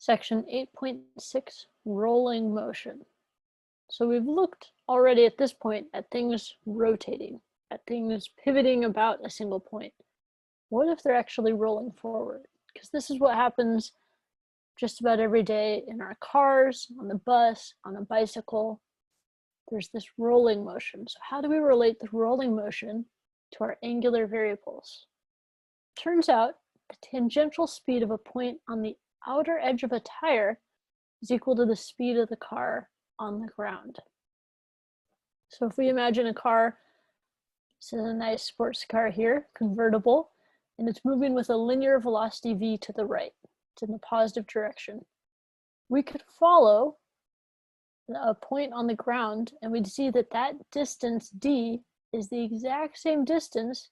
Section 8.6, rolling motion. So we've looked already at this point at things rotating, at things pivoting about a single point. What if they're actually rolling forward? Because this is what happens just about every day in our cars, on the bus, on a bicycle. There's this rolling motion. So how do we relate the rolling motion to our angular variables? Turns out the tangential speed of a point on the outer edge of a tire is equal to the speed of the car on the ground. So if we imagine a car, this is a nice sports car here, convertible, and it's moving with a linear velocity v to the right. It's in the positive direction. We could follow a point on the ground and we'd see that that distance d is the exact same distance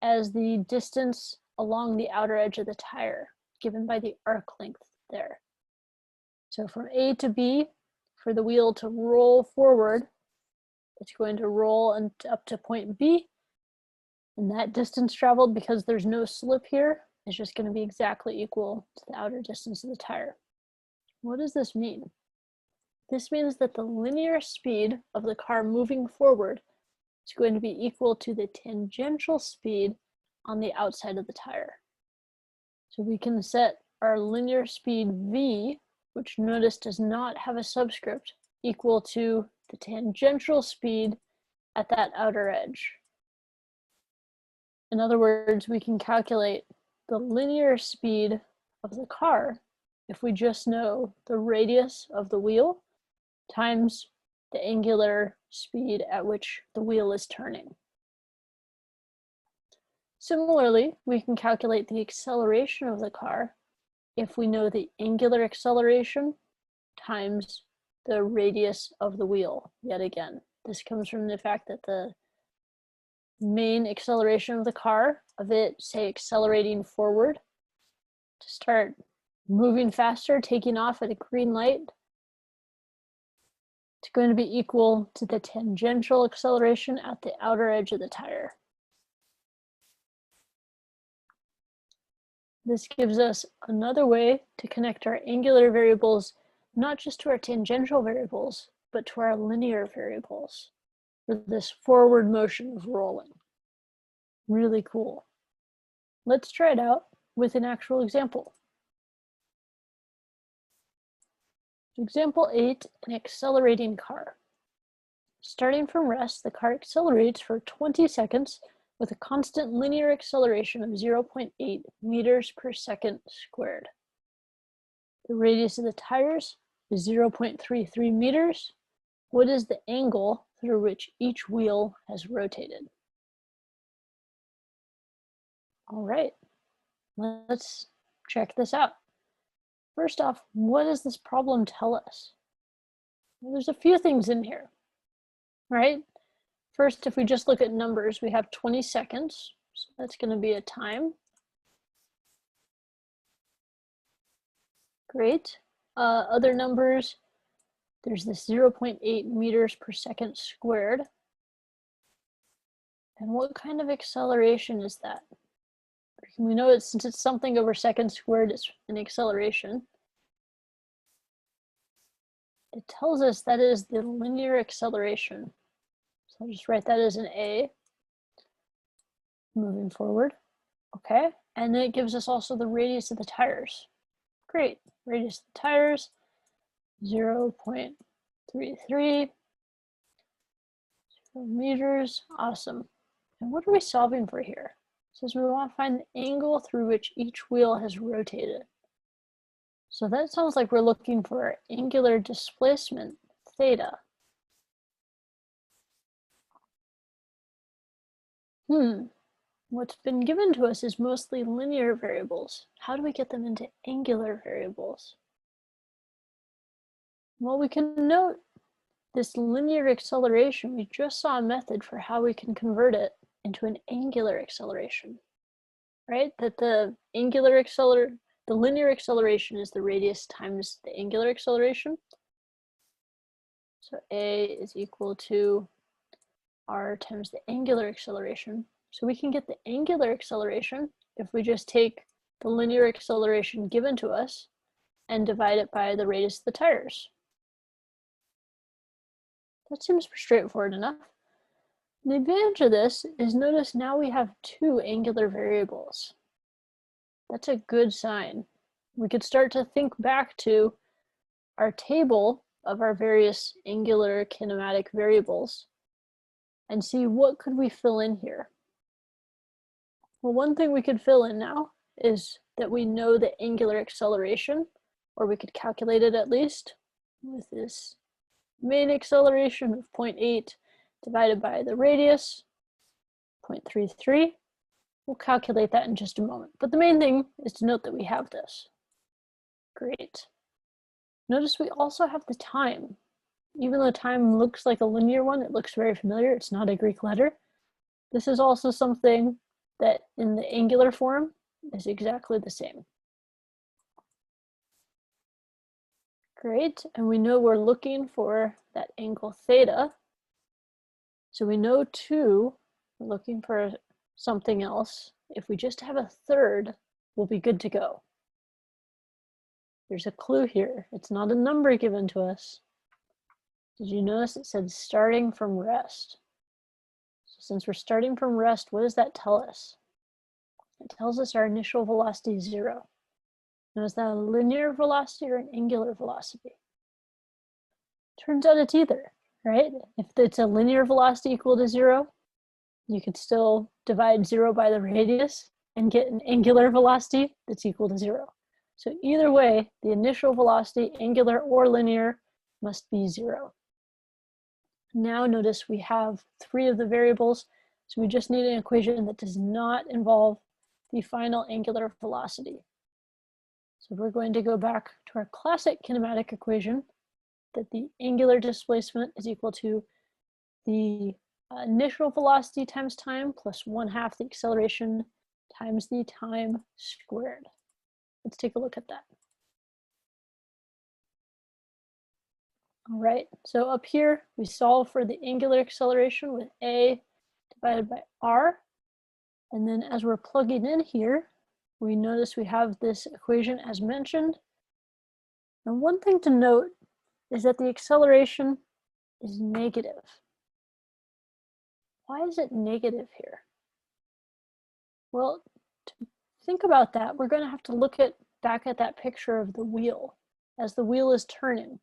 as the distance along the outer edge of the tire, given by the arc length there. So from A to B, for the wheel to roll forward, it's going to roll up to point B, and that distance traveled, because there's no slip here, is just going to be exactly equal to the outer distance of the tire. What does this mean? This means that the linear speed of the car moving forward is going to be equal to the tangential speed on the outside of the tire. So we can set our linear speed v, which notice does not have a subscript, equal to the tangential speed at that outer edge. In other words, we can calculate the linear speed of the car if we just know the radius of the wheel times the angular speed at which the wheel is turning. Similarly, we can calculate the acceleration of the car if we know the angular acceleration times the radius of the wheel. Yet again, this comes from the fact that the main acceleration of the car, of it, say, accelerating forward to start moving faster, taking off at a green light, it's going to be equal to the tangential acceleration at the outer edge of the tire. This gives us another way to connect our angular variables, not just to our tangential variables, but to our linear variables for this forward motion of rolling. Really cool. Let's try it out with an actual example. Example 8, an accelerating car. Starting from rest, the car accelerates for 20 seconds with a constant linear acceleration of 0.8 meters per second squared. The radius of the tires is 0.33 meters. What is the angle through which each wheel has rotated? All right, let's check this out. First off, what does this problem tell us? Well, there's a few things in here, right? First, if we just look at numbers, we have 20 seconds. So that's going to be a time. Great. Other numbers, there's this 0.8 meters per second squared. And what kind of acceleration is that? We know that since it's something over second squared, it's an acceleration. It tells us that is the linear acceleration. So I'll just write that as an A, moving forward. Okay, and then it gives us also the radius of the tires. Great, radius of the tires, 0.33 meters, awesome. And what are we solving for here? It says we want to find the angle through which each wheel has rotated. So that sounds like we're looking for angular displacement, theta. What's been given to us is mostly linear variables. How do we get them into angular variables? Well, we can note this linear acceleration. We just saw a method for how we can convert it into an angular acceleration, right? That the linear acceleration is the radius times the angular acceleration. So A is equal to r times the angular acceleration. So we can get the angular acceleration if we just take the linear acceleration given to us and divide it by the radius of the tires. That seems straightforward enough. The advantage of this is notice now we have two angular variables. That's a good sign. We could start to think back to our table of our various angular kinematic variables and see what could we fill in here. Well, one thing we could fill in now is that we know the angular acceleration, or we could calculate it at least with this main acceleration of 0.8 divided by the radius, 0.33. We'll calculate that in just a moment. But the main thing is to note that we have this. Great. Notice we also have the time. Even though time looks like a linear one, it looks very familiar. It's not a Greek letter. This is also something that in the angular form is exactly the same. Great, and we know we're looking for that angle theta. So we know too, we're looking for something else. If we just have a third, we'll be good to go. There's a clue here. It's not a number given to us. Did you notice it said starting from rest? So since we're starting from rest, what does that tell us? It tells us our initial velocity is 0. Now, is that a linear velocity or an angular velocity? Turns out it's either, right? If it's a linear velocity equal to 0, you could still divide 0 by the radius and get an angular velocity that's equal to 0. So either way, the initial velocity, angular or linear, must be 0. Now notice we have 3 of the variables, so we just need an equation that does not involve the final angular velocity. So we're going to go back to our classic kinematic equation that the angular displacement is equal to the initial velocity times time plus 1/2 the acceleration times the time squared. Let's take a look at that. All right, so up here, we solve for the angular acceleration with a divided by r. And then as we're plugging in here, we notice we have this equation as mentioned. And one thing to note is that the acceleration is negative. Why is it negative here? Well, to think about that, we're going to have to look back at that picture of the wheel as the wheel is turning.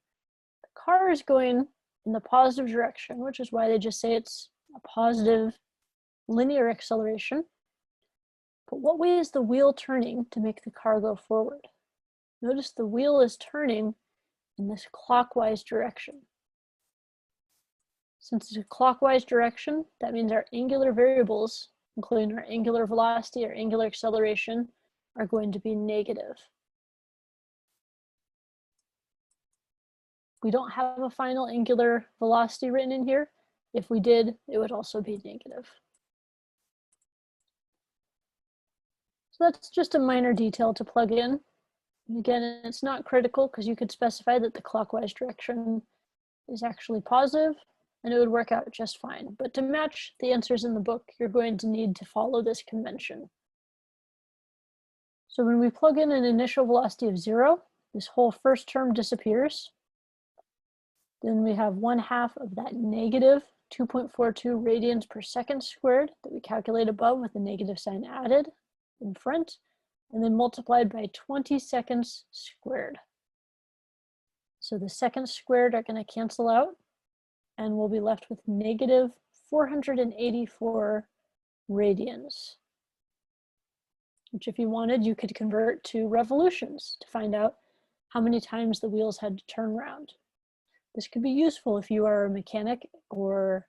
The car is going in the positive direction, which is why they just say it's a positive linear acceleration. But what way is the wheel turning to make the car go forward? Notice the wheel is turning in this clockwise direction. Since it's a clockwise direction, that means our angular variables, including our angular velocity or angular acceleration, are going to be negative. We don't have a final angular velocity written in here. If we did, it would also be negative. So that's just a minor detail to plug in. Again, it's not critical because you could specify that the clockwise direction is actually positive and it would work out just fine. But to match the answers in the book, you're going to need to follow this convention. So when we plug in an initial velocity of 0, this whole first term disappears. Then we have 1/2 of that negative 2.42 radians per second squared that we calculate above with the negative sign added in front, and then multiplied by 20 seconds squared. So the seconds squared are going to cancel out, and we'll be left with negative 484 radians, which if you wanted, you could convert to revolutions to find out how many times the wheels had to turn around. This could be useful if you are a mechanic or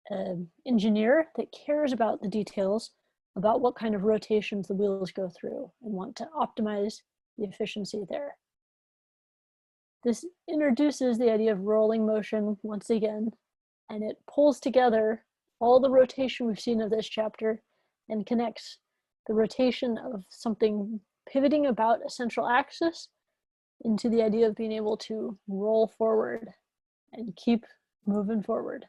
an engineer that cares about the details about what kind of rotations the wheels go through and want to optimize the efficiency there. This introduces the idea of rolling motion once again, and it pulls together all the rotation we've seen of this chapter and connects the rotation of something pivoting about a central axis into the idea of being able to roll forward and keep moving forward.